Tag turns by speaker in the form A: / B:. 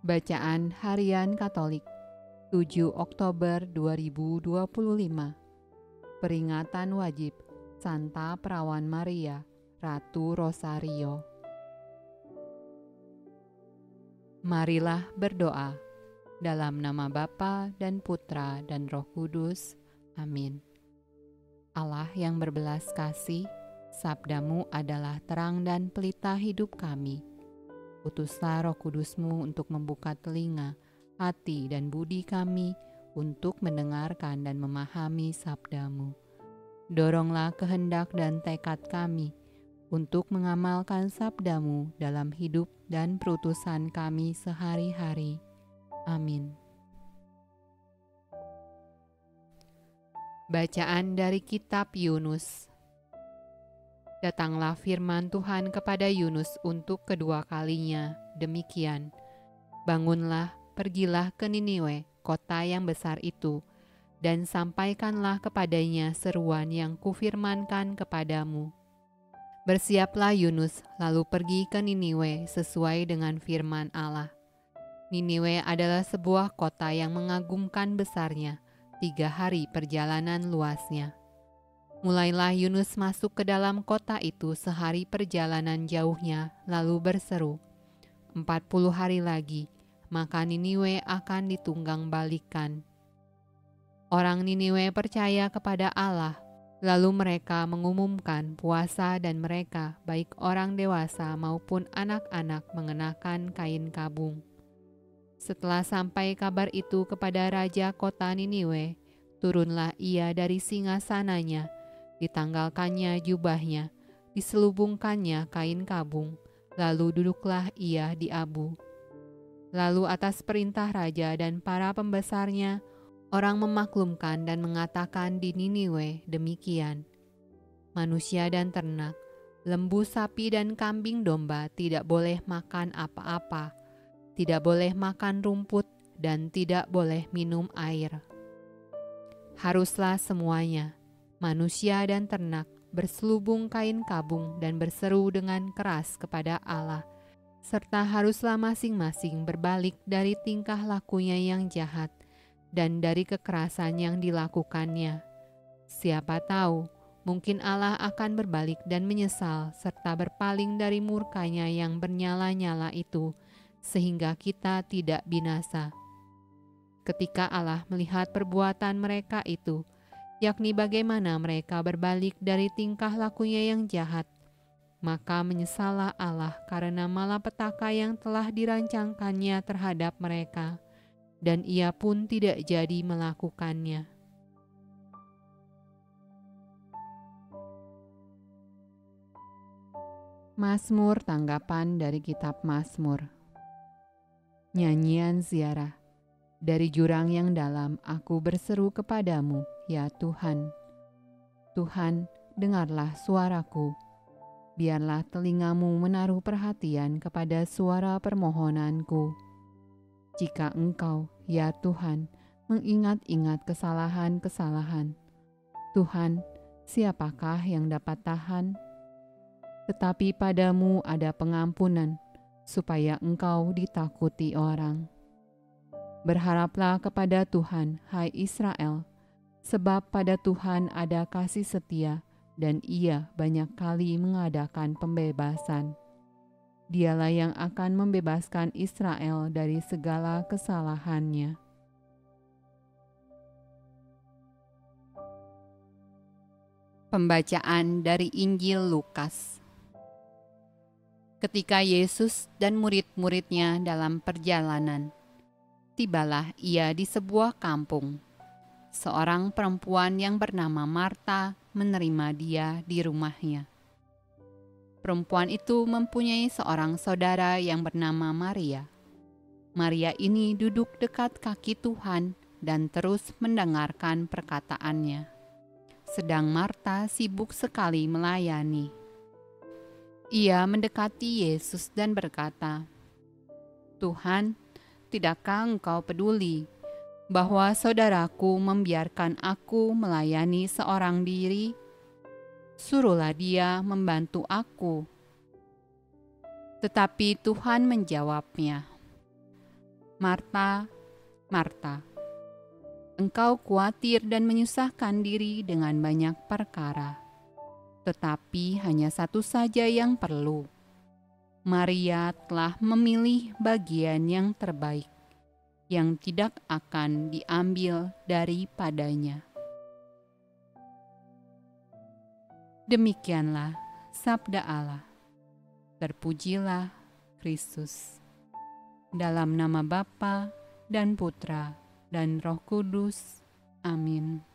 A: Bacaan Harian Katolik 7 Oktober 2025. Peringatan wajib Santa Perawan Maria, Ratu Rosario. Marilah berdoa. Dalam nama Bapa dan Putra dan Roh Kudus. Amin. Allah yang berbelas kasih, sabdamu adalah terang dan pelita hidup kami. Utuslah Roh Kudus-Mu untuk membuka telinga, hati dan budi kami untuk mendengarkan dan memahami sabda-Mu. Doronglah kehendak dan tekad kami untuk mengamalkan sabda-Mu dalam hidup dan perutusan kami sehari-hari. Amin. Bacaan dari Kitab Yunus. Datanglah firman Tuhan kepada Yunus untuk kedua kalinya, demikian. Bangunlah, pergilah ke Niniwe, kota yang besar itu, dan sampaikanlah kepadanya seruan yang kufirmankan kepadamu. Bersiaplah Yunus, lalu pergi ke Niniwe sesuai dengan firman Allah. Niniwe adalah sebuah kota yang mengagumkan besarnya, 3 hari perjalanan luasnya. Mulailah Yunus masuk ke dalam kota itu sehari perjalanan jauhnya, lalu berseru, 40 hari lagi, maka Niniwe akan ditunggang balikan. Orang Niniwe percaya kepada Allah, lalu mereka mengumumkan puasa dan mereka, baik orang dewasa maupun anak-anak, mengenakan kain kabung. Setelah sampai kabar itu kepada raja kota Niniwe, turunlah ia dari singgasananya, ditanggalkannya jubahnya, diselubungkannya kain kabung, lalu duduklah ia di abu. Lalu atas perintah raja dan para pembesarnya, orang memaklumkan dan mengatakan di Niniwe demikian, manusia dan ternak, lembu, sapi dan kambing domba tidak boleh makan apa-apa, tidak boleh makan rumput, dan tidak boleh minum air. Haruslah semuanya, manusia dan ternak, berselubung kain kabung dan berseru dengan keras kepada Allah, serta haruslah masing-masing berbalik dari tingkah lakunya yang jahat dan dari kekerasan yang dilakukannya. Siapa tahu, mungkin Allah akan berbalik dan menyesal serta berpaling dari murkanya yang bernyala-nyala itu, sehingga kita tidak binasa. Ketika Allah melihat perbuatan mereka itu, yakni bagaimana mereka berbalik dari tingkah lakunya yang jahat, maka menyesallah Allah karena malapetaka yang telah dirancangkannya terhadap mereka, dan ia pun tidak jadi melakukannya. Mazmur tanggapan dari kitab Mazmur. Nyanyian ziarah. Dari jurang yang dalam aku berseru kepadamu, ya Tuhan. Tuhan, dengarlah suaraku. Biarlah telingamu menaruh perhatian kepada suara permohonanku. Jika Engkau, ya Tuhan, mengingat-ingat kesalahan-kesalahan, Tuhan, siapakah yang dapat tahan? Tetapi padamu ada pengampunan, supaya Engkau ditakuti orang. Berharaplah kepada Tuhan, hai Israel, sebab pada Tuhan ada kasih setia, dan Ia banyak kali mengadakan pembebasan. Dialah yang akan membebaskan Israel dari segala kesalahannya. Pembacaan dari Injil Lukas. Ketika Yesus dan murid-muridnya dalam perjalanan, tibalah ia di sebuah kampung. Seorang perempuan yang bernama Marta menerima dia di rumahnya. Perempuan itu mempunyai seorang saudara yang bernama Maria. Maria ini duduk dekat kaki Tuhan dan terus mendengarkan perkataannya. Sedang Marta sibuk sekali melayani. Ia mendekati Yesus dan berkata, Tuhan, tidakkah Engkau peduli bahwa saudaraku membiarkan aku melayani seorang diri? Suruhlah dia membantu aku. Tetapi Tuhan menjawabnya, Marta, Marta, engkau khawatir dan menyusahkan diri dengan banyak perkara, tetapi hanya satu saja yang perlu. Maria telah memilih bagian yang terbaik, yang tidak akan diambil daripadanya. Demikianlah sabda Allah. Terpujilah Kristus. Dalam nama Bapa dan Putra dan Roh Kudus. Amin.